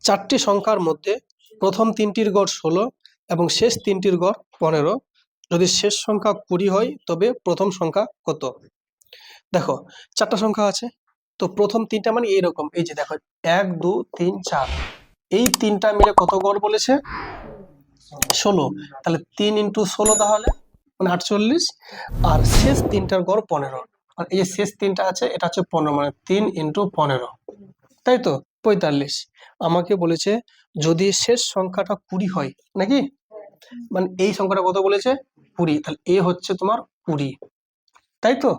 চারটি সংখ্যার মধ্যে প্রথম তিনটির গড় 16 এবং শেষ তিনটির গড় 15। যদি শেষ সংখ্যা 20 হয় তবে প্রথম সংখ্যা কত? দেখো, চারটা সংখ্যা আছে। তো প্রথম তিনটা মানে এইরকম, এই যে দেখো 1 2 3 4, এই তিনটা মিলে কত গড় বলেছে? 16। তাহলে 3 × 16 তাহলে মানে 48, আর শেষ তিনটার গড় 15। আর এই যে শেষ তিনটা আছে এটা হচ্ছে 15, মানে 3 × 15, তাই তো 45। আমাকে বলেছে যদি শেষ সংখ্যাটা 20 হয়, নাকি মানে এই সংখ্যাটা কত বলেছে? 20। তাহলে এ হচ্ছে তোমার 20, তাই তো?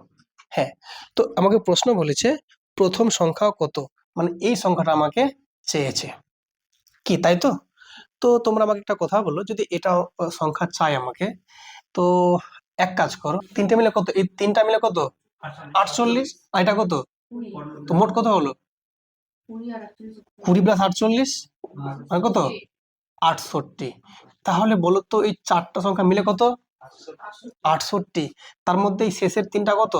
হ্যাঁ। তো আমাকে প্রশ্ন বলেছে প্রথম সংখ্যা কত, মানে এই সংখ্যাটা আমাকে চেয়েছে কি, তাই তো? তো তোমরা আমাকে একটা কথা বলো, যদি এটা সংখ্যা চাই আমাকে, তো এক কাজ করো, তিনটে মিলে কত? এই তিনটা মিলে কত? 48। আর এটা কত? তো মোট কত হলো? 20 + 48 মানে কত? 68। তাহলে বলো তো এই চারটা সংখ্যা মিলে কত? 68। তার মধ্যে এই শেষের তিনটা কত?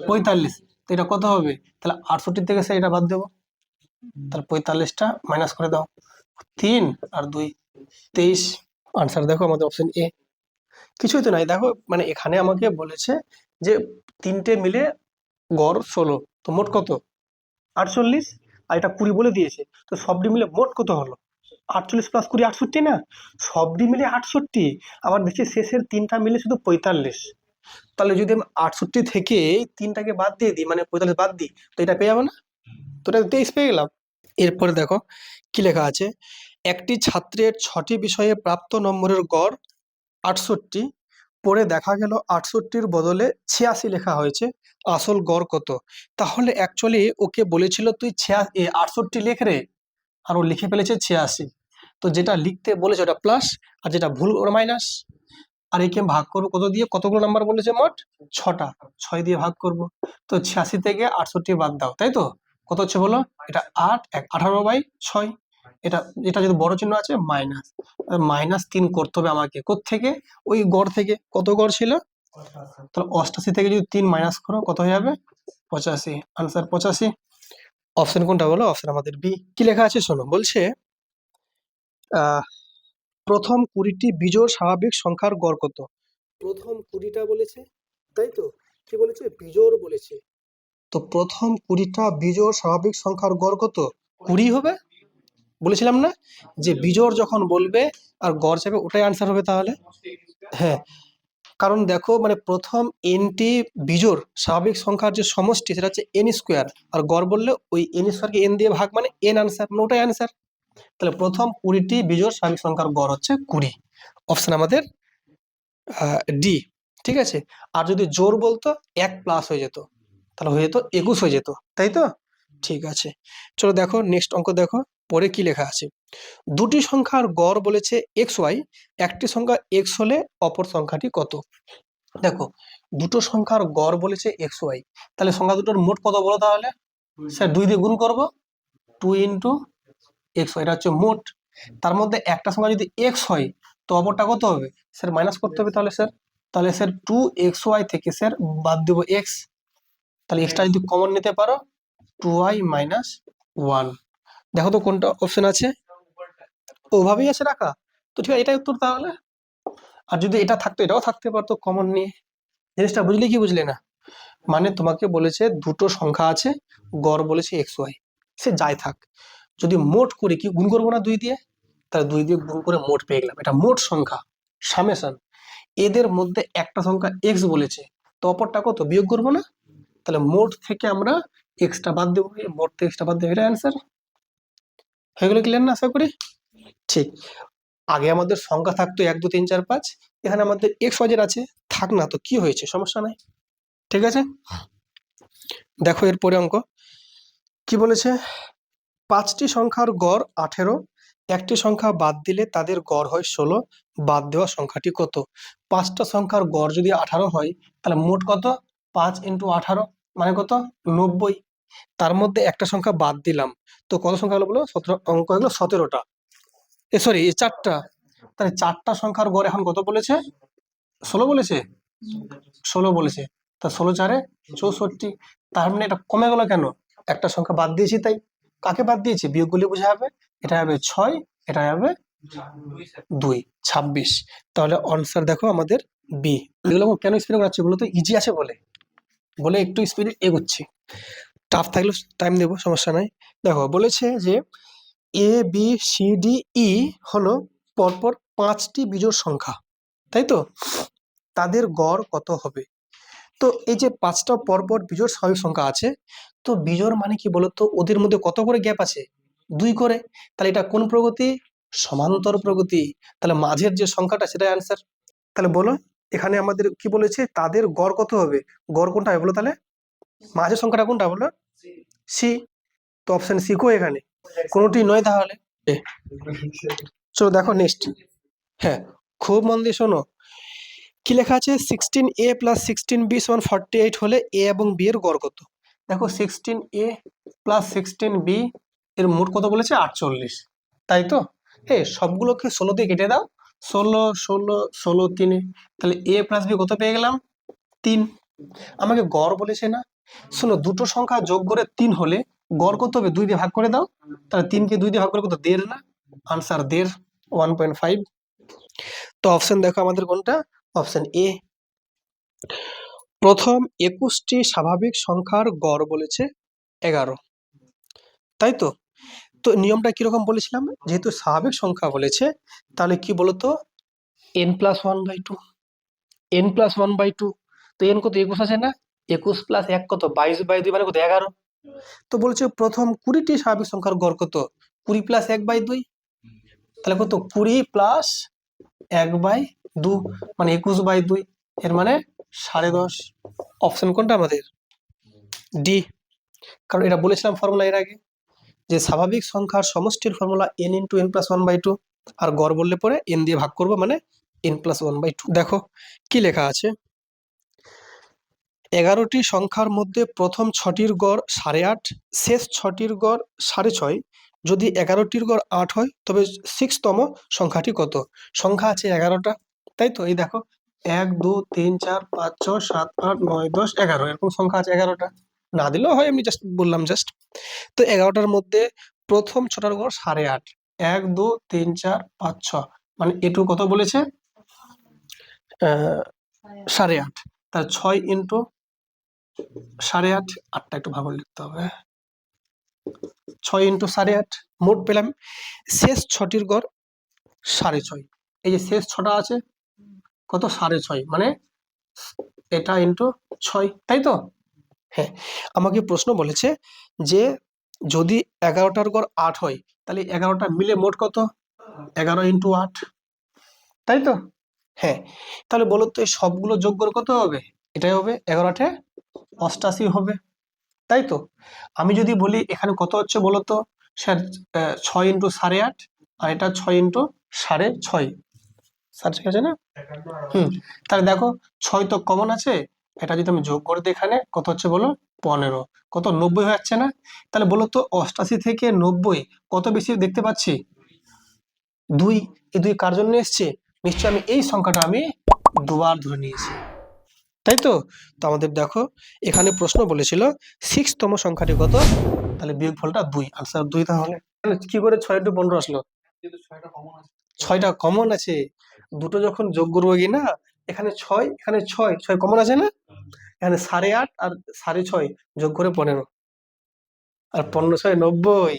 45। তো এটা কত হবে? তাহলে 68 থেকে স্যার এটা বাদ দেবো, তাহলে 45টা মাইনাস করে দাও, 3 আর 2 23। আনসার দেখো আমাদের অপশন এ। কিছুই তো নাই, দেখো মানে এখানে আমাকে বলেছে যে তিনটে মিলে গড় 16, তো মোট কত? 48, আর এটা 20 বলে দিয়েছে। তো সবটি মিলে মোট কত হলো? 48 + 20 68 না? সবটি মিলে 68, আবার দেখছি শেষের তিনটা মিলে শুধু 45। তাহলে যদি আমি 68 থেকে তিনটাকে বাদ দিয়ে দিই, মানে 45 বাদ দিই, তো এটা পেয়ে যাবো না? তো এটা 23 পেয়ে গেলাম। এরপরে দেখো কি লেখা আছে, একটি ছাত্রের 6টি বিষয়ে প্রাপ্ত নম্বরের গড় 68, পরে দেখা গেল 68-র বদলে 86 লেখা হয়েছে, আসল গড় কত? তাহলে অ্যাকচুয়ালি ওকে বলেছিল তুই 68 লেখ রে, আর ও লিখে ফেলেছে 86। তো যেটা লিখতে বলেছে ওটা প্লাস, আর যেটা ভুল ওটা মাইনাস। আর একে ভাগ করবো কত দিয়ে? কতগুলো নাম্বার বলেছে? মোট 6টা, 6 দিয়ে ভাগ করব। তো 86 থেকে 68 বাদ দাও, তাই তো? কত হচ্ছে বলো? এটা 8 18/6। এটা এটা যদি বড় চিহ্ন আছে মাইনাস, -3 করতে হবে আমাকে কোত্থেকে? ওই গড় থেকে। কত গড় ছিল? তাহলে 88 থেকে যদি 3 মাইনাস করো কত হয়ে যাবে? 85। আনসার 85। অপশন কোনটা বলো? অপশন আমাদের বি। কি লেখা আছে শোনো, বলছে আহ প্রথম 20টি বিজোড় স্বাভাবিক সংখ্যার গড় কত? প্রথম 20টা বলেছে, তাই তো? কি বলেছে? বিজোড় বলেছে। তো প্রথম 20টা বিজোড় স্বাভাবিক সংখ্যার গড় কত? 20 হবে। বলেছিলাম না যে বিজোড় যখন বলবে আর গড় চাইবে ওটাই আনসার হবে তাহলে। হ্যাঁ, কারণ দেখো মানে প্রথম এনটি বিজোড় স্বাভাবিক সংখ্যার যে সমষ্টি সেটা হচ্ছে এন স্কোয়ার, আর গড় বললে ওই এন স্কোয়ারকে এন দিয়ে ভাগ, মানে এন আনসার, মানে ওটাই আনসার। তাহলে প্রথম 20টি বিজোড় স্বাভাবিক সংখ্যার গড় হচ্ছে 20। অপশন আমাদের ডি। ঠিক আছে। আর যদি জোর বলতো 1 প্লাস হয়ে যেত, তাহলে হয়ে যেত 21 হয়ে যেত, তাই তো? ঠিক আছে, চলো দেখো নেক্সট অঙ্ক দেখো। পরে কি লেখা আছে, দুটি সংখ্যার গড় বলেছে এক্স ওয়াই, একটি সংখ্যা এক্স হলে অপর সংখ্যাটি কত? দেখো, দুটো সংখ্যার গড় বলেছে এক্স ওয়াই, তাহলে সংখ্যা দুটোর মোট কত বলো তাহলে? স্যার 2 দিয়ে গুণ করব, 2 × এক্স ওয়াই, এটা হচ্ছে মোট। তার মধ্যে একটা সংখ্যা যদি এক্স হয় তো অপরটা কত হবে? স্যার মাইনাস করতে হবে। তাহলে স্যার 2xy থেকে স্যার বাদ দেবো এক্স, তাহলে এক্সটা যদি কমন নিতে পারো 2y - 1। দেখো তো কোনটা অপশন আছে, ওভাবেই আছে রাখা। তো ঠিক আছে, এটাই উত্তর তাহলে। আর যদি এটা থাকতো এটাও থাকতে পারতো কমন নিয়ে। জিনিসটা বুঝলে কি বুঝলে না? মানে তোমাকে বলেছে দুটো সংখ্যা আছে, গড় বলেছে এক্স ওয়াই, সে যাই থাক, যদি মোট করে কি গুণ করবো না 2 দিয়ে? তাহলে 2 দিয়ে গুণ করে মোট পেয়ে গেলাম, এটা মোট সংখ্যা সামেশন। এদের মধ্যে একটা সংখ্যা এক্স বলেছে, তো অপরটা কত বিয়োগ করবো না? তাহলে মোট থেকে আমরা এক্সটা বাদ দেবো, মোট থেকে এক্সটা বাদ দেবো, এটা অ্যান্সার। হয়ে গেল ক্লিয়ার না আশা করি? ঠিক। আগে আমাদের সংখ্যা থাকতো 1 2 3 4 5, এখানে আমাদের এক্স ওয়াই আছে, থাক না তো কি হয়েছে, সমস্যা নাই। ঠিক আছে, দেখো এরপরে অঙ্ক কি বলেছে, 5টি সংখ্যার গড় 18, একটি সংখ্যা বাদ দিলে তাদের গড় হয় 16, বাদ দেওয়া সংখ্যাটি কত? 5টা সংখ্যার গড় যদি 18 হয় তাহলে মোট কত? 5 × 18 মানে কত? 90। তার মধ্যে একটা সংখ্যা বাদ দিলাম, তো কত সংখ্যা হলো বলো? 17। অঙ্ক হলো 17টা, সরি 4টা। তাহলে 4টা সংখ্যার গড় এখন কত বলেছে? 16 বলেছে, 16 বলেছে। তা 16 × 4 = 64। তার মানে এটা কমে গেল কেন? একটা সংখ্যা বাদ দিয়েছি তাই। কাকে বাদ দিয়েছি বিয়োগগুলি বোঝা হবে। এটা হবে 6, এটা হবে 2, 26। তাহলে আনসার দেখো আমাদের বি। এগুলো কেন স্পিডে করাচ্ছি বলো তো, ইজি আছে বলে বলে একটু স্পিডে এগোচ্ছি। টাফ থাকলে টাইম দেবো, সমস্যা নাই। দেখো বলেছে যে A B C D E হলো পরপর 5টি বিজোড় সংখ্যা, তাই তো? তাদের গড় কত হবে? তো এই যে 5টা পরপর বিজোড় স্বাভাবিক সংখ্যা আছে, তো বিজোড় মানে কি বলতো, ওদের মধ্যে কত করে গ্যাপ আছে? 2 করে। তাহলে এটা কোন প্রগতি? সমান্তর প্রগতি। তাহলে মাঝের যে সংখ্যাটা সেটাই অ্যান্সার। তাহলে বলো এখানে আমাদের কি বলেছে, তাদের গড় কত হবে? গড় কোনটা হবে বলো তাহলে? মাঝের সংখ্যাটা কোনটা বলো? সি। তো অপশন সি কো এখানে কোনোটি নয় তাহলে। চলো দেখো নেক্সট। হ্যাঁ, খুব মন দিয়ে শোনো। কি লেখা আছে? 16a প্লাস 16b সমান 48 হলে এ এবং বি এর গড় কত? দেখো 16a প্লাস 16b এর মোট কত বলেছে? 48, তাই তো? সবগুলোকে 16 দিয়ে কেটে দাও। 16, 16, 16 3। তাহলে a প্লাস বি কত পেয়ে গেলাম? 3। আমাকে গড় বলেছে না? শোনো, দুটো সংখ্যা যোগ করে 3 হলে গড় কত হবে? 2 দিয়ে ভাগ করে দাও। তাহলে 3কে 2 দিয়ে ভাগ করে কত? 1.5 না? আনসার 1.5, 1.5। তো অপশন দেখো আমাদের কোনটা? Option A. প্রথম 21টি স্বাভাবিক সংখ্যার গড় বলেছে 11, তাই তো? তো নিয়মটা কিরকম বলেছিলাম, যেহেতু স্বাভাবিক সংখ্যা বলেছে তাহলে কি বলতো, n+1/2, n+1/2। তো n কত? 21 আছে না? 21 প্লাস 1 কত? 22/2 মানে কত? 11। তো বলছে প্রথম 20টি স্বাভাবিক সংখ্যার গড় কত? 20 প্লাস 1/2। তাহলে কত? 20 প্লাস 1/2 মানে 21/2, এর মানে 10.5। অপশন কোনটা আমাদের? ডি। কারণ এটা বলেছিলাম ফর্মুলা এর আগে, যে স্বাভাবিক সংখ্যার সমষ্টির ফর্মুলা n ইন্টু n+1/2, আর গড় বললে পরে n দিয়ে ভাগ করবো মানে n+1/2। দেখো কি লেখা আছে, 11টি সংখ্যার মধ্যে প্রথম 6টির গড় 8.5, শেষ 6টির গড় 6.5। যদি 11টির গড় 8 হয় তবে 6তম সংখ্যাটি কত? সংখ্যা আছে 11টা, তাই তো? এই দেখো 1 2 3 4 5 6 7 8 9 10 11 এরকম সংখ্যা আছে 11টা। না দিলেও হয়, আমি জাস্ট বললাম জাস্ট। তো 11টার মধ্যে প্রথম 6টার গড় 8.5, 1 2 3 4 5 6 মানে এটু কত বলেছে? 8.5। তাহলে 6 ইন্টু 8.5, 8টা একটু ভাগ করে লিখতে হবে। 6 ইন্টু 8.5 মোট পেলাম। শেষ 6টির গড় 6.5। এই যে শেষ 6টা আছে কত? 6.5 মানে এটা ইন্টু 6, তাই তো? হ্যাঁ, আমাকে প্রশ্ন বলেছে যে যদি 11টার গড় 8 হয় তাহলে 11টা মিলে মোট কত? 11 ইন্টু 8, তাই তো? হ্যাঁ, তাহলে বলো তো এই সবগুলো যোগ করে কত হবে? এটাই হবে 11 88 হবে, তাই তো? আমি যদি বলি এখানে কত হচ্ছে বলো তো স্যার? 6 ইন্টু 8.5 আর এটা 6 ইন্টু 6.5, 6.5 আছে না? তাহলে দেখো 6 তো কমন আছে, এটা যদি আমি যোগ করে দিই এখানে কত হচ্ছে বলো? 15। কত? 90 হয়ে যাচ্ছে না? তাহলে বলো তো 88 থেকে 90 কত বেশি দেখতে পাচ্ছি? 2। এই 2 কার জন্য এসছে? নিশ্চয় আমি এই সংখ্যাটা আমি দুবার ধরে নিয়েছি, তাই তো? তো আমাদের দেখো এখানে প্রশ্ন বলেছিল 6তম সংখ্যাটি কত? তাহলে বিয়োগফলটা 2, আনসার 2 তাহলে। কি করে 6 ইন্টু 15 আসলো? 6টা কমন আছে, দুটো যখন যোগ করবো কি না, এখানে 6 এখানে 6, 6 কমন আছে না? এখানে 8.5 আর 6.5 যোগ করে 15, আর 15 6 90,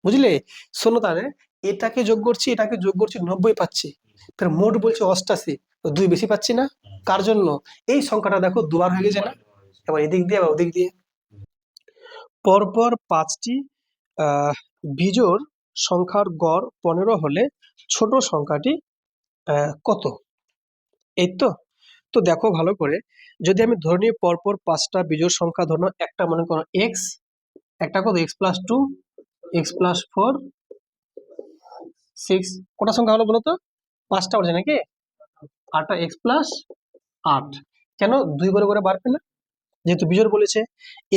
বুঝলে? শোনো তাহলে, এটাকে যোগ করছি এটাকে যোগ করছি 90 পাচ্ছি, তার মোট বলছে 88, তো 2 বেশি পাচ্ছি না? কার জন্য? এই সংখ্যাটা দেখো দুবার হয়ে গেছে না? এবার এদিক দিয়ে আবার ওদিক দিয়ে। পরপর 5টি বিজোড় সংখ্যার গড় 15 হলে ছোট সংখ্যাটি কত? এই তো। তো দেখো ভালো করে, যদি আমি ধরে নিই পরপর 5টা বিজোড় সংখ্যা, ধরো একটা মনে করো এক্স, একটা কত? x+2, x+4, 6। কটা সংখ্যা হলো বলো তো? 5টা হচ্ছে নাকি? 8টা x+8। কেন 2 করে করে বাড়বে না? যেহেতু বিজোড় বলেছে।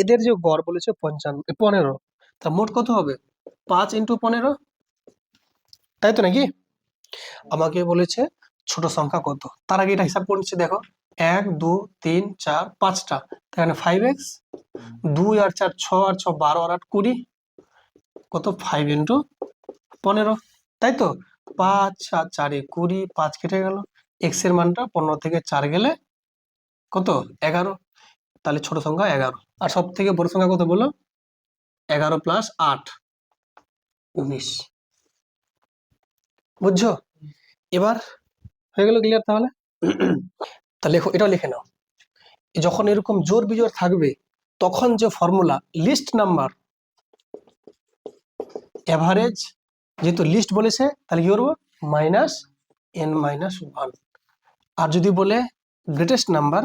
এদের যে গড় বলেছে 15, তা মোট কত হবে? 5 ইন্টু 15, তাই তো নাকি? আমাকে বলেছে ছোট সংখ্যা কত। তার আগে এটা হিসাব করে নিচ্ছি, দেখো 1 2 3 4 5টা, এখানে 5x, 2 আর 4 6 আর 6 12 আর 8 20, কত 5 ইন্টু 15, তাই তো 5 আর 4 20, 5 কেটে গেল, x এর মানটা 15 থেকে 4 গেলে কত 11, তাহলে ছোট সংখ্যা 11। আর সব থেকে বড় সংখ্যা কত বলো? 11 প্লাস 8 19, বুঝছো? এবার হয়ে গেল ক্লিয়ার তাহলে? তাহলে এটাও লিখে নাও, যখন এরকম জোর বিজোড় থাকবে তখন যে ফর্মুলা লিস্ট নাম্বার এভারেজ, যেহেতু লিস্ট বলেছে তাহলে কি করবো মাইনাস n মাইনাস 1, আর যদি বলে গ্রেটেস্ট নাম্বার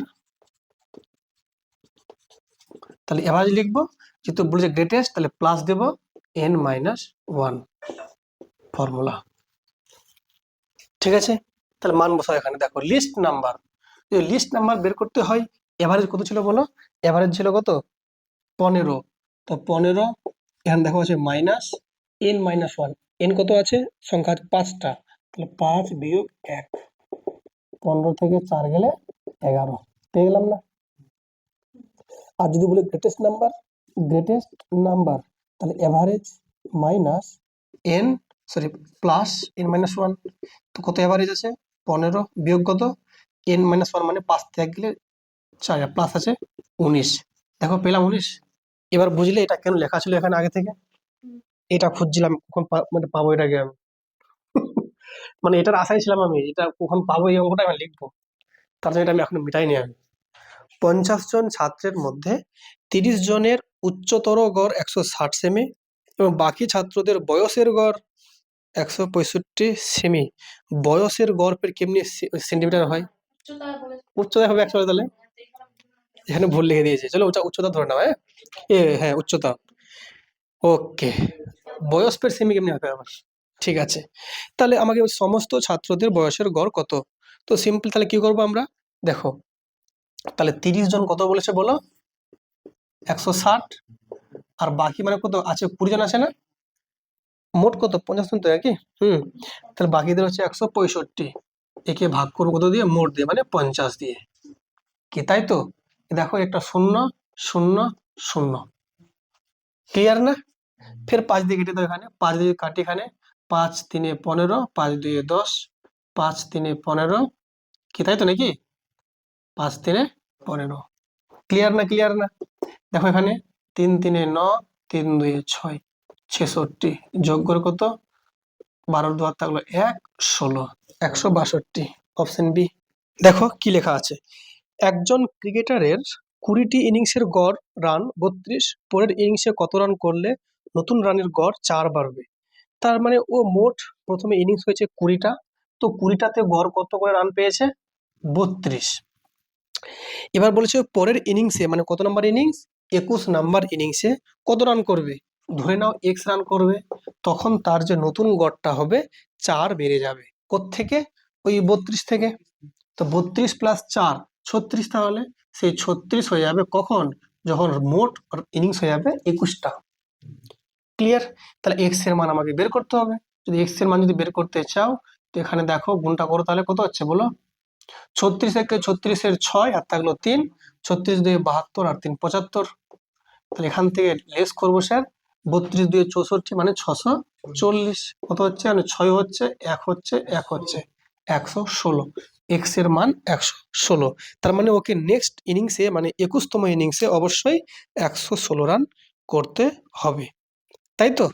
তাহলে এভারেজ লিখবো, যেহেতু বলেছে গ্রেটেস্ট তাহলে প্লাস দেব n মাইনাস 1 ফর্মুলা। ঠিক আছে, তাহলে মান বসাও এখানে। দেখো লিস্ট নাম্বার, যদি লিস্ট নাম্বার বের করতে হয় এভারেজ কত ছিল বলো? এভারেজ ছিল কত 15, তো 15 এখানে দেখো আছে মাইনাস n মাইনাস 1, n কত আছে সংখ্যা 5টা, তাহলে 5 বিয়োগ 1, 15 থেকে 4 গেলে 11, পেয়ে গেলাম না? আর যদি বলি গ্রেটেস্ট নাম্বার তাহলে average minus n plus n minus 1, তো কত এভারেজ আছে 15 বিয়োগ কত n মাইনাস 1 মানে 5 থেকে গেলে 4, প্লাস আছে 19, দেখো পেলাম 19। এবার বুঝলে এটা কেন লেখা ছিল এখানে আগে থেকে? এটা খুঁজছিলাম কখন মানে পাবো এটাকে আমি। মানে এটার আশায় ছিলাম আমি, এটা কখন পাবো এই অঙ্কটা আমি লিখবো, তার জন্য এটা আমি এখন মিটাইনি আমি। 50 জন ছাত্রের মধ্যে 30 জনের উচ্চতর গড় 160 সেমি এবং বাকি ছাত্রদের বয়সের গড় 165 সেমি। বয়সের গড় পের কেমনি সেন্টিমিটার হয়? উচ্চতা হবে 100, তাহলে এখানে ভুল লিখে দিয়েছে, চলো উচ্চতা ধরে নাও। হ্যাঁ উচ্চতা, ওকে। বয়স পের সেমি কেমনি হবে আবার? ঠিক আছে, তাহলে আমাকে সমস্ত ছাত্রদের বয়সের গড় কত, তো সিম্পল তাহলে কি করবো আমরা, দেখো তাহলে 30 জন কত বলেছে বলো 160, আর বাকি মানে কত আছে 20 জন আছে না, মোট কত 50 জন তো একই, তাহলে বাকিদের হচ্ছে 165, একে ভাগ করবো কত দিয়ে, মোট দিয়ে মানে 50 দিয়ে, কি তাই তো? দেখো একটা 0 0 0, ক্লিয়ার না? ফের 5 দিয়ে কেটে দাও, এখানে 5 দিয়ে কাটি, এখানে 5 3 15, 5 2 10, 5 3 15, কি তাই তো নাকি? 5 3 15, ক্লিয়ার না? ক্লিয়ার না? দেখো এখানে 3 3 9, 3 2 6, 66, যোগ করে কত 12 2 থাকলো 1 16, 162, অপশন বি। দেখো কি লেখা আছে, একজন ক্রিকেটারের 20টি ইনিংসের গড় রান 32, পরের ইনিংসে কত রান করলে নতুন রানের গড় 4 বাড়বে? তার মানে ও মোট প্রথমে ইনিংস হয়েছে 20টা, তো 20টাতে গড় কত করে রান পেয়েছে 32। এবার বলেছে পরের ইনিংসে মানে কত নাম্বার ইনিংস 21 নাম্বার ইনিংসে কত রান করবে, ধরে নাও x রান করবে, তখন তার যে নতুন গড়টা হবে 4 বেড়ে যাবে কোত্থেকে, ওই 32 থেকে, তো 32 প্লাস 4 36, তাহলে সেই 36 হয়ে যাবে কখন, যখন মোট ইনিংস হয়ে যাবে 21টা, ক্লিয়ার? তাহলে এক্স এর মান আমাকে বের করতে হবে, যদি এক্স এর মান যদি বের করতে চাও তো এখানে দেখো গুণটা করো, তাহলে কত হচ্ছে বলো 36 একে 36 এর 6 আর থাকলো 3, 36 2 72 আর 3 75, তাহলে এখান থেকে লেস করবো স্যার 32 2 64 মানে 640, কত হচ্ছে মানে 6 হচ্ছে 1 হচ্ছে 1 হচ্ছে 116, এক্স এর মান 116, তার মানে ওকে নেক্সট ইনিংসে মানে 21তম ইনিংসে অবশ্যই 116 রান করতে হবে, তাই তো?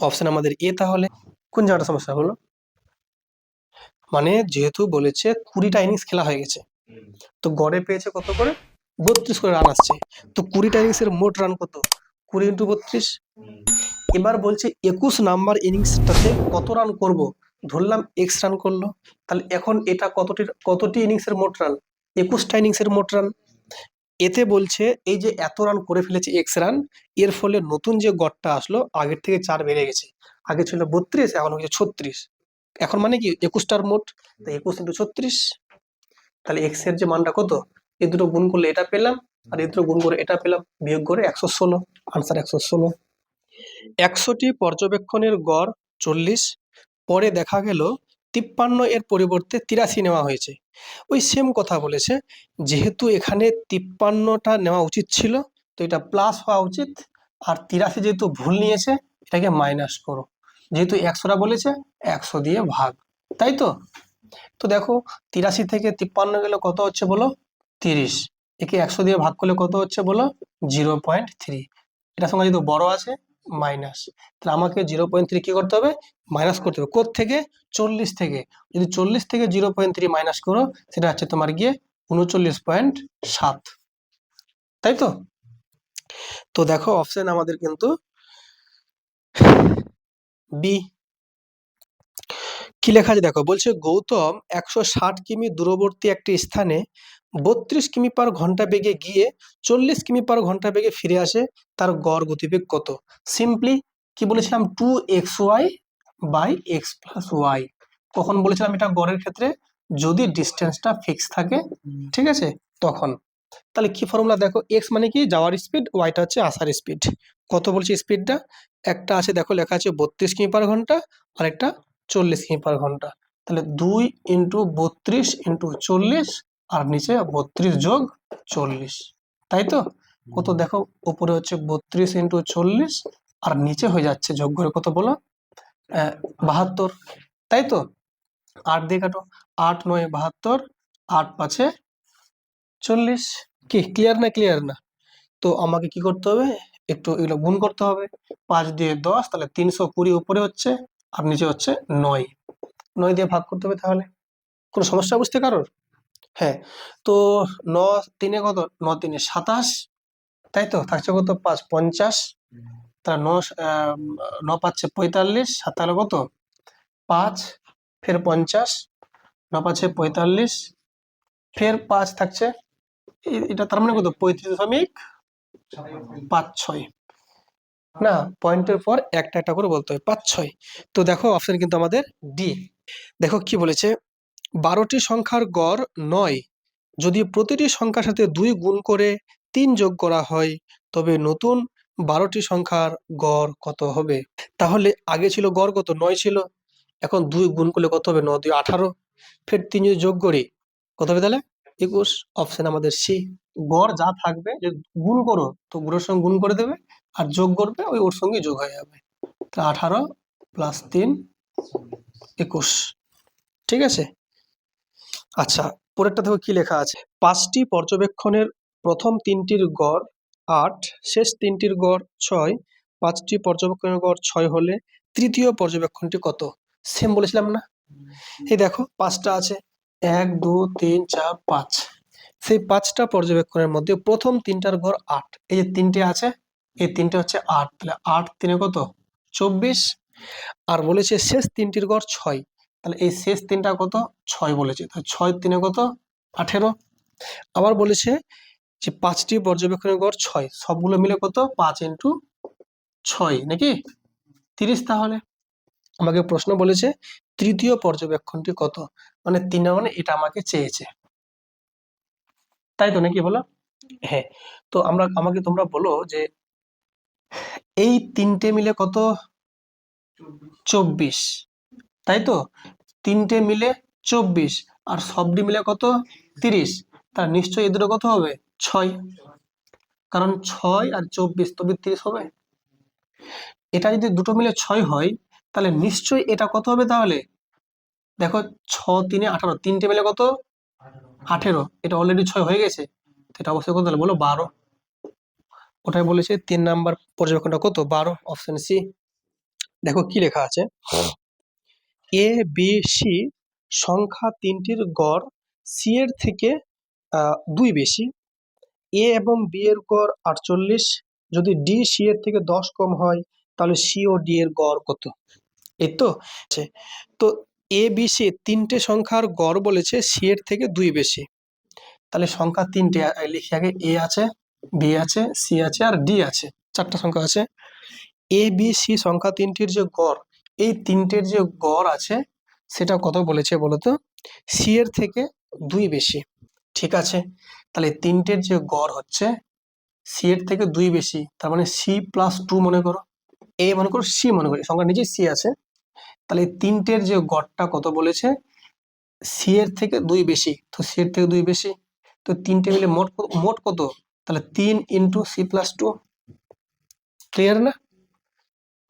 অপশন আমাদের এ। তাহলে কোন জায়গাটা সমস্যা হলো, মানে যেহেতু বলেছে 20টা ইনিংস খেলা হয়ে গেছে, তো গড়ে পেয়েছে কত করে 32 করে রান আসছে, তো 20টা ইনিংসের মোট রান কত 20 ইন্টু 32। এবার বলছে 21 নাম্বার ইনিংসটাতে কত রান করব, ধরলাম এক্স রান করলো, তাহলে এখন এটা কতটি ইনিংসের মোট রান 21টা ইনিংসের মোট রান, এতে বলছে এই যে এত রান করে ফেলেছে এক্স রান, এর ফলে নতুন যে গড়টা আসলো আগের থেকে 4 বেড়ে গেছে, আগে ছিল 32 এখন হয়েছে 36, এখন মানে কি 21টার মোট, তাই 21 ইন্টু 36, তাহলে এক্স এর যে মানটা কত, এই দুটো গুণ করলে এটা পেলাম আর এই দুটো গুণ করে এটা পেলাম, বিয়োগ করে 116, আনসার 116। 100টি পর্যবেক্ষণের গড় 40, পরে দেখা গেল 53 এর পরিবর্তে 83 নেওয়া হয়েছে। ওই সেম কথা বলেছে, যেহেতু এখানে 53টা নেওয়া উচিত ছিল, তো এটা প্লাস হওয়া উচিত, আর 83 যেহেতু ভুল নিয়েছে, এটাকে মাইনাস করো। যেহেতু 100টা বলেছে, 100 দিয়ে ভাগ, তাই তো? তো দেখো 83 থেকে 53 গেলে কত হচ্ছে বলো? 30। একে 100 দিয়ে ভাগ করলে কত হচ্ছে বলো? 0.3। এটার সঙ্গে যেহেতু বড় আছে, মাইনাস। তাহলে আমাকে 0.3 কি করতে হবে? মাইনাস করতে হবে। কোথ থেকে? 40 থেকে। যদি 40 থেকে 0.3 মাইনাস করো, সেটা হচ্ছে তোমার গিয়ে 39.7, তাই তো? তো দেখো অপশন আমাদের কিন্তু বি। কি লেখা আছে দেখো, বলছে গৌতম 160 কিমি দূরবর্তী একটি স্থানে 32 কিমি পার ঘন্টা বেগে গিয়ে 40 কিমি পার ঘন্টা বেগে ফিরে আসে, তার গড় গতিবেগ কত? সিম্পলি কি বলেছিলাম? 2xy by x plus Y. কখন বলেছিলাম এটা গড়ের ক্ষেত্রে? যদি ডিস্টেন্সটা ফিক্স থাকে, ঠিক আছে, তখন। তাহলে কি ফর্মুলা দেখো, এক্স মানে কি যাওয়ার স্পিড, ওয়াইটা হচ্ছে আসার স্পিড। কত বলছে স্পিডটা? একটা আছে দেখো লেখা আছে 32 কিমি পার ঘন্টা, আর একটা 40 কিমি পার ঘন্টা। তাহলে 2 ইন্টু 32 ইন্টু 40, আর নিচে 32 যোগ 40, তাই তো? কত দেখো, উপরে হচ্ছে 32 ইন্টু 40, আর নিচে হয়ে যাচ্ছে যোগ করে কত বলো? 72, তাই তো? 8 দিয়ে কাটো, 8 9 72, 8 5 40। কি ক্লিয়ার না? ক্লিয়ার না? তো আমাকে কি করতে হবে? একটু এগুলো গুণ করতে হবে। 5 দিয়ে 10, তাহলে 320 উপরে হচ্ছে, আর নিচে হচ্ছে 9। 9 দিয়ে ভাগ করতে হবে। তাহলে কোনো সমস্যা বুঝতে কারোর? হ্যাঁ। তো 9 3 কত? 9 3 27, তাই তো? থাকছে কত? 5 50। তাহলে 9 5 45, 7 তাহলে কত? 5, ফের 50, 9 5 45, ফের 5 থাকছে। এটা তার মানে কত? 35.56। না, পয়েন্টের পর একটা একটা করে বলতে হবে, 5 6। তো দেখো অপশন কিন্তু আমাদের ডি। দেখো কি বলেছে, 12টি সংখ্যার গড় 9, যদি প্রতিটি সংখ্যার সাথে 2 গুণ করে 3 যোগ করা হয়, তবে নতুন 12টি সংখ্যার গড় কত হবে? তাহলে আগে ছিল গড় কত? 9 ছিল। এখন 2 গুণ করলে কত হবে? 9 2 18, ফের 3 যদি যোগ করি কত হবে তাহলে? 21। অপশন আমাদের সি। গড় যা থাকবে, যদি গুণ করো তো গুণের সঙ্গে গুণ করে দেবে, আর যোগ করবে ওই ওর সঙ্গে যোগ হয়ে যাবে। 18 প্লাস 3 21, ঠিক আছে। আচ্ছা, পরেরটা দেখো কি লেখা আছে, 5টি পর্যবেক্ষণের প্রথম 3টির গড় 8, শেষ 3টির গড় 6, 5টি পর্যবেক্ষণের গড় 6 হলে তৃতীয় পর্যবেক্ষণটি কত? সেম বলেছিলাম না? এই দেখো 5টা আছে, 1 2 3 4 5। সেই 5টা পর্যবেক্ষণের মধ্যে প্রথম 3টার গড় 8, এই যে 3টে আছে, এই 3টে হচ্ছে 8, তাহলে 8 3 কত? 24। আর বলেছে শেষ 3টির গড় 6, তাহলে এই শেষ 3টা কত? 6 বলেছে, তাহলে 6 3 কত? 18। আবার বলেছে যে 5টি পর্যবেক্ষণের গড় 6, সবগুলো মিলে কত? 5 ইন্টু 6 নাকি 30। তাহলে আমাকে প্রশ্ন বলেছে তৃতীয় পর্যবেক্ষণটি কত, মানে 3 মানে এটা আমাকে চেয়েছে, তাই তো নাকি বলো? হ্যাঁ। তো আমাকে তোমরা বলো যে এই 3টে মিলে কত? 24, তাই তো? 3টে মিলে 24, আর সবটি মিলে কত? 30। তার নিশ্চয়ই এই দুটো কত হবে? 6, কারণ 6 আর 24 তবে 30 হবে। এটা যদি দুটো মিলে 6 হয়, তাহলে নিশ্চয়ই এটা কত হবে? তাহলে দেখো 6 3 18, 3টে মিলে কত? 18, এটা অলরেডি 6 হয়ে গেছে, তো এটা অবশ্যই কত? তাহলে বলো 12। ওটাই বলেছে 3 নাম্বার পর্যবেক্ষণটা কত? 12, অপশন সি। দেখো কি লেখা আছে, এ বি সি সংখ্যা 3টির গড় সি এর থেকে 2 বেশি, এ এবং বি এর গড় 48, যদি ডি সি এর থেকে 10 কম হয়, তাহলে সি ও ডি এর গড় কত? এই তো আছে। তো এ বি সি 3টে সংখ্যার গড় বলেছে সি এর থেকে 2 বেশি, তাহলে সংখ্যা 3টে লিখি আগে, এ আছে, বি আছে, সি আছে, আর ডি আছে, 4টা সংখ্যা আছে। এ বি সি সংখ্যা 3টির যে গড়, এই 3টের যে গড় আছে সেটা কত বলেছে বলতো? সি এর থেকে 2 বেশি, ঠিক আছে। তাহলে 3টের যে গড় হচ্ছে সি এর থেকে 2 বেশি, তার মানে সি প্লাস 2 মনে করো, এ মনে করো, সি মনে করি, সংখ্যা নিচে সি আছে, তাহলে এই তিনটের যে গড়টা কত বলেছে, সি এর থেকে 2 বেশি, তো সি এর থেকে 2 বেশি, তো তিনটে মিলে মোট কত, তাহলে 3 ইন্টু C+2। ক্লিয়ার না?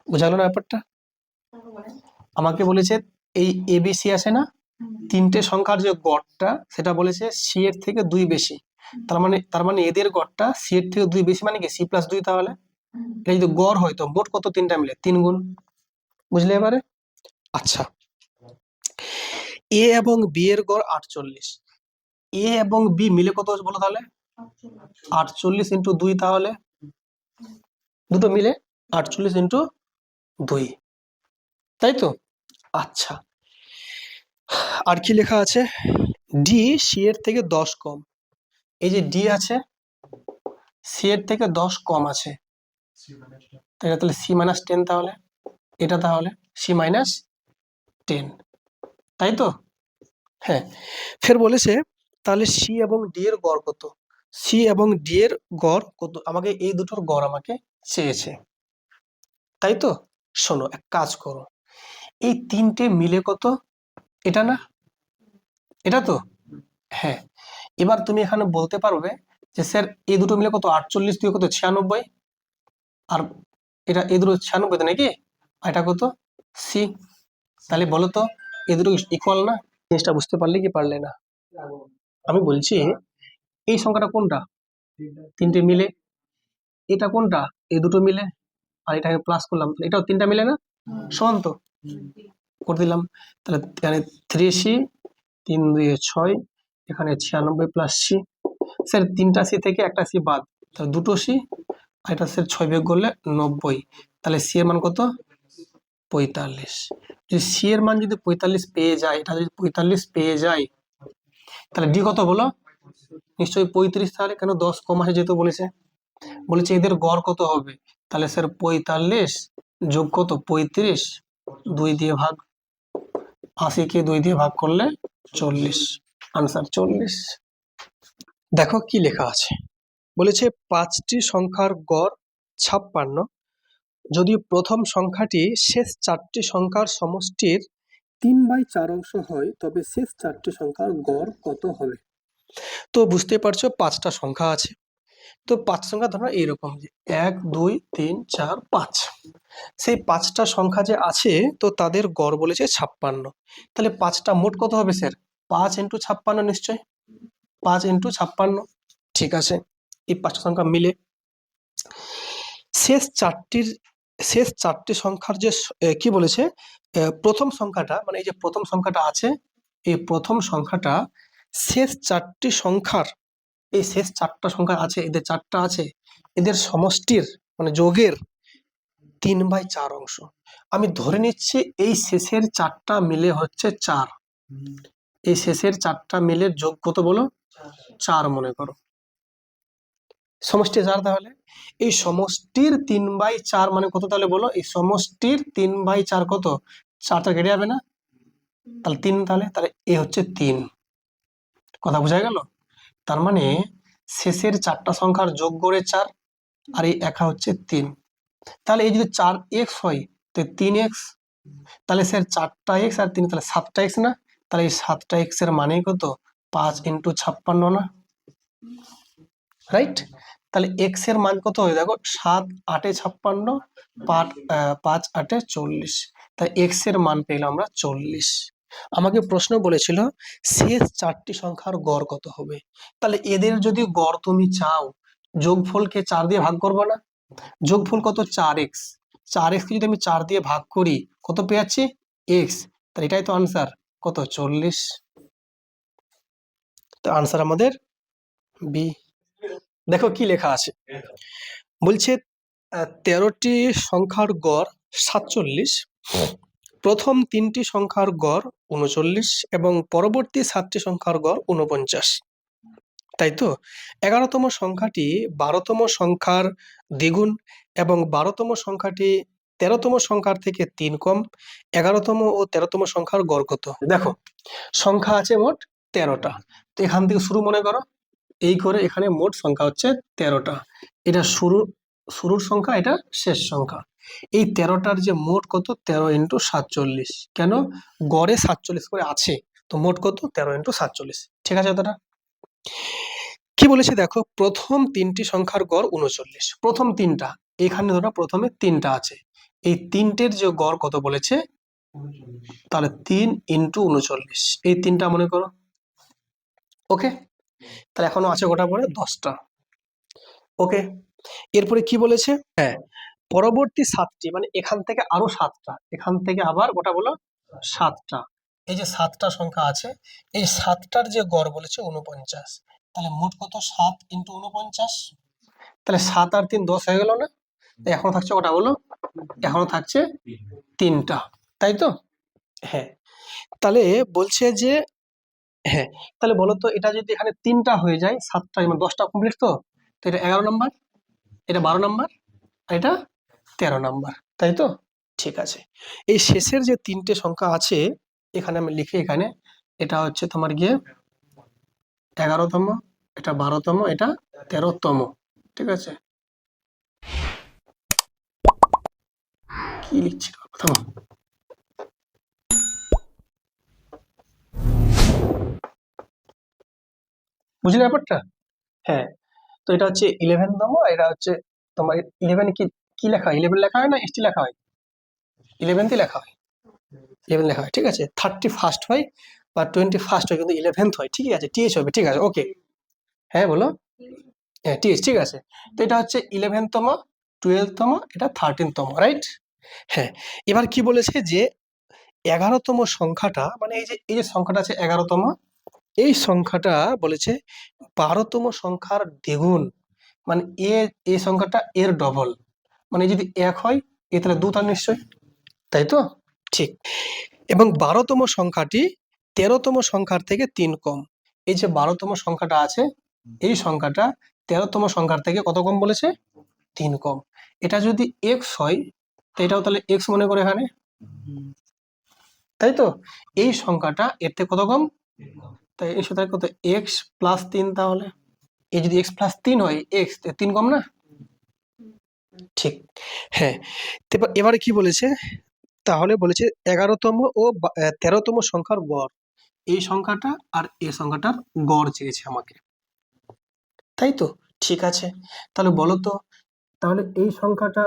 বোঝা গেল না ব্যাপারটা? আমাকে বলেছে এই এবিসি আছে না, তিনটে সংখ্যার যে গড়টা সেটা বলেছে সি এর থেকে 2 বেশি, তার মানে এদের গড়টা সি এর থেকে 2 বেশি, মানে কি C+2। তাহলে এটা যদি গড় হয় তো মোট কত, তিনটা মিলে 3 গুণ। বুঝলে এবারে? আচ্ছা, এ এবং বি এর গড় 48, এ এবং বি মিলে কত হচ্ছে বলো তাহলে? 48 ইন্টু 2, তাহলে দুটো মিলে 48 ইন্টু 2, তাই তো? আচ্ছা, আর কি লেখা আছে? ডি সি এর থেকে 10 কম, এই যে ডি আছে সি এর থেকে 10 কম আছে, তাহলে C-10, তাহলে এটা তাহলে C-10, তাই তো? হ্যাঁ, ফের বলেছে তাহলে সি এবং ডি এর গড় কত, সি এবং ডি এর গড় কত, আমাকে এই দুটোর গড় আমাকে চেয়েছে, তাই তো? শোনো, এক কাজ করো, এই তিনটে মিলে কত, এটা না, এটা তো? হ্যাঁ, এবার তুমি এখানে বলতে পারবে যে স্যার এই দুটো মিলে কত, 48 দিয়ে কত 96, আর এটা এই দুটো 96 তো নাকি, আর এটা কত সি, তাহলে বলো তো এই দুটো ইকুয়াল না? জিনিসটা বুঝতে পারলে কি পারলে না? আমি বলছি এই সংখ্যাটা কোনটা, তিনটে মিলে, এটা কোনটা, এই দুটো মিলে, আর এটাকে প্লাস করলাম, এটাও তিনটা মিলে না, সমান তো, করে দিলাম। তাহলে এখানে 3C, 3 2 6, এখানে 96 প্লাস সি, স্যার তিনটা সি থেকে একটা সি বাদ, তাহলে দুটো সি, আর এটা স্যার 6 বিয়োগ করলে 90, তাহলে সি এর মান কত, 45। যদি সি এর মান যদি 45 পেয়ে যায়, এটা যদি 45 পেয়ে যায়, তাহলে ডি কত বলো, নিশ্চয়ই 35, তাহলে কেন 10 কম আছে যেহেতু বলেছে এদের গড় কত হবে, তাহলে স্যার 45 যোগ কত 35, 2 দিয়ে ভাগ, 80 কে 2 দিয়ে ভাগ করলে 40, আনসার 40। দেখো কি লেখা আছে, বলেছে 5টি সংখ্যার গড় 56, যদি প্রথম সংখ্যাটি শেষ 4টি সংখ্যার সমষ্টির 3/4 অংশ হয় তবে শেষ 4টি সংখ্যার গড় কত হবে। তো বুঝতে পারছো 5টা সংখ্যা আছে, তো 5 সংখ্যা ধরো এইরকম যে 1 2 3 4 5, সেই 5টা সংখ্যা যে আছে তো তাদের গড় বলেছে 56, তাহলে 5টা মোট কত হবে স্যার, 5 ইন্টু 56, নিশ্চয় 5 ইন্টু 56, ঠিক আছে, এই 5টা সংখ্যা মিলে শেষ চারটি সংখ্যার যে কি বলেছে, প্রথম সংখ্যাটা, মানে এই যে প্রথম সংখ্যাটা আছে, এই প্রথম সংখ্যাটা শেষ 4টি সংখ্যার, এই শেষ 4টা সংখ্যা আছে, এদের 4টা আছে, এদের সমষ্টির মানে যোগের 3/4 অংশ। আমি ধরে নিচ্ছি এই শেষের 4টা মিলে হচ্ছে 4, এই শেষের 4টা মিলে যোগ কত বলো, 4 মনে করো, সমষ্টি 4, তাহলে এই সমষ্টির 3/4 মানে কত, তাহলে বলো এই সমষ্টির 3/4 কত, 4টা কেটে যাবে না, তাহলে 3, তাহলে এ হচ্ছে 3, কথা বোঝা গেল? তার মানে শেষের 4টা সংখ্যার যোগ করে 4, আর এই একা হচ্ছে 3, তাহলে এই যদি 4x হয় তো 3x, তাহলে স্যার 4টা x আর 3, তাহলে 7টা x না, তাহলে এই 7টা x এর মানে কত, 5 ইন্টু 56 না, রাইট? তাহলে x এর মান কত হয় দেখো, 7 8 56, 5 8 40, তাই x এর মান পেলাম আমরা 40। আমাকে প্রশ্ন বলেছিল শেষ 4টি সংখ্যার গড় কত হবে, তাহলে এদের যদি গড় তুমি চাও, যোগফলকে 4 দিয়ে ভাগ করবো না, যোগফল কত 4x, 4x কে যদি আমি 4 দিয়ে ভাগ করি কত পেয়ে যাচ্ছি x, তাহলে এটাই তো আনসার, কত 40, তো আনসার আমাদের বি। দেখো কি লেখা আছে, বলছে 13টি সংখ্যার গড় 47, প্রথম 3টি সংখ্যার গড় 39 এবং পরবর্তী 7টি সংখ্যার গড় 49, তাই তো? 11তম সংখ্যাটি 12তম সংখ্যার দ্বিগুণ এবং 12তম সংখ্যাটি 13তম সংখ্যার থেকে 3 কম, 11তম ও 13তম সংখ্যার গড় কত। দেখো সংখ্যা আছে মোট 13টা, তো এখান থেকে শুরু মনে করো, এই করে এখানে মোট সংখ্যা হচ্ছে 13টা, এটা শুরুর সংখ্যা, এটা শেষ সংখ্যা, এই 13টার যে মোট কত 13 ইন্টু 47, কেন গড়ে 47 করে আছে, তো মোট কত 13 ইন্টু 47। ঠিক আছে দাদা? কি বলেছে দেখো, প্রথম 3টি সংখ্যার গড় 39, প্রথম 3টা, এখানে ধরো প্রথমে 3টা আছে, এই 3টের যে গড় কত বলেছে, তাহলে 3 ইন্টু 39, এই 3টা মনে করো। ওকে, তাহলে এখনো আছে গোটা পরে 10টা। ওকে, এরপরে কি বলেছে, হ্যাঁ পরবর্তী 7টি, মানে এখান থেকে আরো 7টা, এখান থেকে আবার গোটা বলো 7টা, এই যে 7টা সংখ্যা আছে, এই 7টার যে গড় বলেছে 49, তাহলে মোট কত 7 ইন্টু 49, তাহলে 7 আর 3 10 হয়ে গেল না, এখনো থাকছে কটা বলো, এখনো থাকছে 3টা, তাই তো? হ্যাঁ, তাহলে বলছে যে, হ্যাঁ তাহলে বলো তো, এটা যদি এখানে 3টা হয়ে যায়, 7টা মানে 10টা কমপ্লিট, তো তো এটা 11 নাম্বার, এটা 12 নাম্বার, আর এটা 13 নাম্বার, তাই তো? ঠিক আছে, এই শেষের যে 3টে সংখ্যা আছে এখানে আমি লিখি, এখানে এটা হচ্ছে তোমার গিয়ে 11তম, এটা 12তম, এটা 13তম। ঠিক আছে, কি লিখছি থামো। বুঝলে ব্যাপারটা? হ্যাঁ, তো এটা হচ্ছে 11তম, এটা হচ্ছে তোমার 11 কি কি লেখা হয়, 11 লেখা হয় না এসটি লেখা হয়, 11th লেখা হয়, 11 লেখা হয়, ঠিক আছে, 31st হয় বা 21st হয়, কিন্তু 11th হয়, ঠিক আছে, টিএইচ হবে, ঠিক আছে, ওকে। হ্যাঁ বলো, হ্যাঁ টিএইচ, ঠিক আছে, তো এটা হচ্ছে 11তম, 12তম, এটা 13তম, রাইট? হ্যাঁ, এবার কি বলেছে যে 11তম সংখ্যাটা, মানে এই যে সংখ্যাটা আছে 11তম, এই সংখ্যাটা বলেছে 12তম সংখ্যার দ্বিগুণ, মানে এই সংখ্যাটা এর ডবল, মানে যদি 1 হয় এ তাহলে 2 তার নিশ্চয়, তাই তো? ঠিক, এবং 12তম সংখ্যাটি 13তম সংখ্যার থেকে 3 কম, এই যে 12তম সংখ্যাটা আছে, এই সংখ্যাটা 13তম সংখ্যার থেকে কত কম বলেছে, 3 কম। এটা যদি এক্স হয়, তো এটাও তাহলে এক্স মনে করে এখানে, তাই তো? এই সংখ্যাটা এর থেকে কত কম, তাই এই সুতরাং কত এক্স প্লাস 3, তাহলে এই যদি এক্স প্লাস 3 হয়, এক্স 3 কম না? ঠিক, হ্যাঁ, তো এবারে কি বলেছে, তাহলে বলেছে 11তম ও 13তম সংখ্যার গড়, এই সংখ্যাটা আর এই সংখ্যাটার গড় চেয়েছে আমাকে, তাই তো? ঠিক আছে, তাহলে বলো তো, তাহলে এই সংখ্যাটা,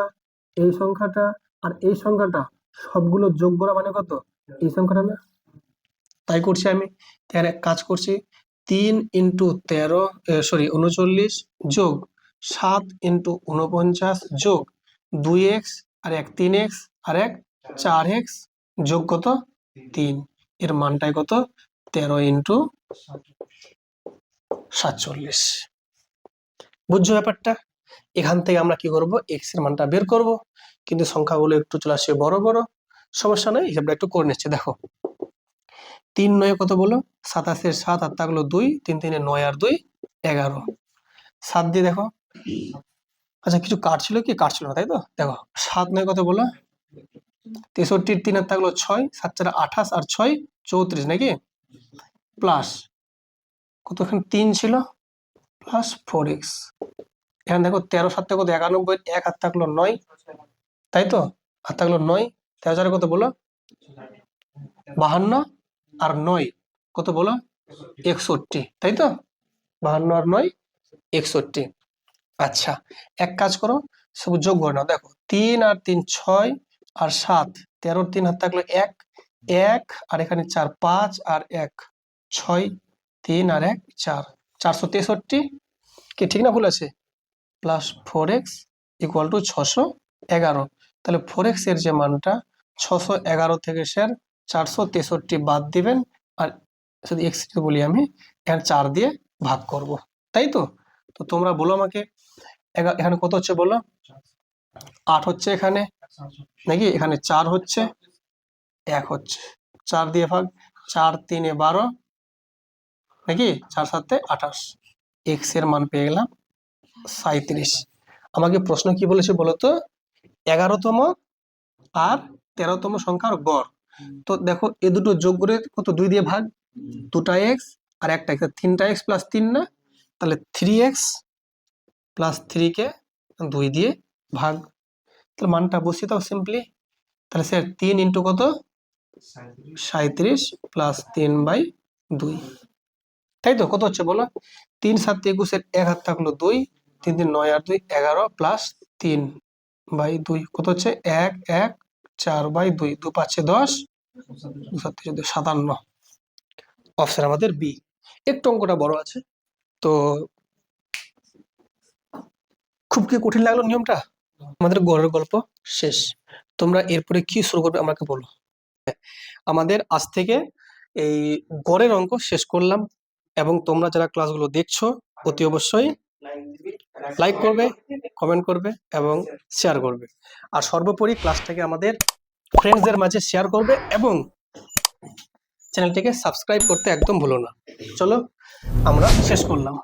এই সংখ্যাটা আর এই সংখ্যাটা সবগুলো যোগ করা মানে কত, এই সংখ্যাটা না? তাই করছি আমি, এখানে এক কাজ করছি, 3 ইন্টু 13 সরি 39 যোগ 7 ইন্টু 49 যোগ 2x আর এক 3x আর এক 4x যোগ কত 3, এর মানটাই কত 13 ইন্টু 47। বুঝছো ব্যাপারটা? এখান থেকে আমরা কি করব, এক্স এর মানটা বের করব, কিন্তু সংখ্যাগুলো একটু চলে আসছে বড় বড়, সমস্যা নাই, হিসাবটা একটু করে নিচ্ছে, দেখো 3 9 কত বলো, 27 7 আর থাকলো 2, 3 3 9 আর 2 11, 7 দিয়ে দেখো, আচ্ছা কিছু কাটছিল কি, কাটছিল না, তাই তো? দেখো 7 9 কত বলো, 63 3 আর থাকলো 6, 7 4 28 আর 6 34 নাকি, প্লাস কত, এখানে 3 ছিল, প্লাস 4x, এখানে দেখো 13 7 কত 91, 1 আর থাকলো 9, তাই তো, আর থাকলো 9, 13 4 কত বলো 52, আর 9 কত বলো 61, তাই তো, 52 আর 9 61। আচ্ছা, এক কাজ করো, সব যোগ করে নাও, দেখো 3 আর 3 6 আর 7, 13 3 হাত থাকলো 1 1 আর এখানে 4 5 আর 1 6, 3 আর 1 4, 463, কি ঠিক না ভুল আছে, প্লাস 4x ইকুয়াল টু 611, তাহলে 4x এর যে মানটা 611 থেকে স্যার 463 বাদ দিবেন, আর যদি x বলি আমি এখানে 4 দিয়ে ভাগ করব, তাই তো? তো তোমরা বলো আমাকে, এখানে কত হচ্ছে বলো, 8 হচ্ছে এখানে নাকি, এখানে 4 হচ্ছে, 1 হচ্ছে, 4 দিয়ে ভাগ, 4 3 12 নাকি, 4 7 28, এক্স এর মান পেয়ে গেলাম 37। আমাকে প্রশ্ন কি বলেছে বলতো, 11তম আর 13তম সংখ্যার গড়, তো দেখো এ দুটো যোগ করে কত 2 দিয়ে ভাগ, 2টা এক্স আর একটা এক্স, 3টা এক্স প্লাস 3 না, তাহলে 3x প্লাস 3 কে 2 দিয়ে ভাগ, তাহলে মানটা বসিয়ে দাও সিম্পলি। তাহলে স্যার 3 ইন্টু কত 37 প্লাস 3/2, তাই তো? কত হচ্ছে বলো? 3 7 21 এক হাত থাকলো 2, 3 3 9 আর 2 11 প্লাস 3/2 কত হচ্ছে 1 1 4/2, 2 5 10, 2 7 57। অপশন আমাদের বি। একটু অঙ্কটা বড় আছে তো, খুব কি কঠিন লাগলো নিয়মটা? আমাদের গড়ের গল্প শেষ। তোমরা এরপরে কি শুরু করবে আমাকে বলো। আমাদের আজ থেকে এই গড়ের অঙ্ক শেষ করলাম, এবং তোমরা যারা ক্লাসগুলো দেখছো অতি অবশ্যই লাইক করবে, কমেন্ট করবে এবং শেয়ার করবে। আর সর্বোপরি ক্লাসটাকে আমাদের ফ্রেন্ডসদের মাঝে শেয়ার করবে এবং চ্যানেলটিকে সাবস্ক্রাইব করতে একদম ভুলো না। চলো আমরা শেষ করলাম।